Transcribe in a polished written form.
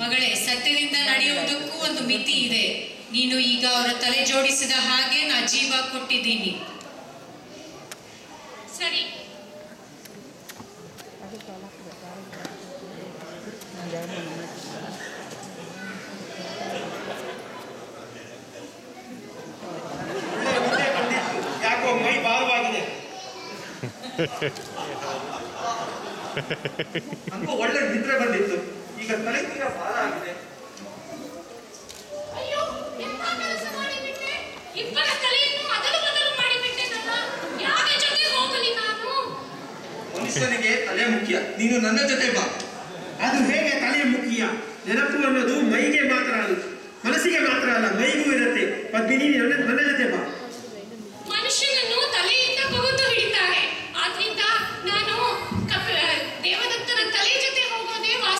ಮಗಳೇ, ಸತ್ಯದಿಂದ ನಡೆಯುವುದಕ್ಕೂ ಒಂದು ಮಿತಿ ಇದೆ. ನೀನು ಈಗ ಅವರ ತಲೆ ಜೋಡಿಸಿದ ಹಾಗೆ ನಾ ಜೀವ ಕೊಟ್ಟಿದ್ದೀನಿ. ಸರಿ. ಯಾಕೋ ಮೈ ಭಾರವಾಗಿದೆ. ಅಂಕೋ ಒಳ್ಳೆ ನಿದ್ರೆ ಬಂದಿತ್ತು, ಈಗ ತಲೆ ತೀರ ಭಾರ ಆಗಿದೆ. ಅಯ್ಯೋ, ಎಂತ ಕೆಲಸ ಮಾಡಿಬಿಟ್ಟೆ? ಇಬ್ಬರ ತಲೆಯನ್ನು ಅದಲು ಬದಲು ಮಾಡಿಬಿಟ್ಟೆನಲ್ಲ. ಯಾರ ಜೊತೆ ಹೋಗಲಿ ನಾನು? ಮನುಷ್ಯನಿಗೆ ತಲೆ ಮುಖ್ಯ, ನೀನು ನನ್ನ ಜೊತೆ ಬಾ. ಅದು ಹೇಗೆ ತಲೆ ಮುಖ್ಯ? ನೆನಪು ಅನ್ನೋದು ಮೈಗೆ ಮಾತ್ರ ಅಲ್ಲ, ಮನಸ್ಸಿಗೆ ಮಾತ್ರ ಅಲ್ಲ, ಮೈಗೂ ಇರುತ್ತೆ. ಪದ್ಮಿನಿ ನನ್ನ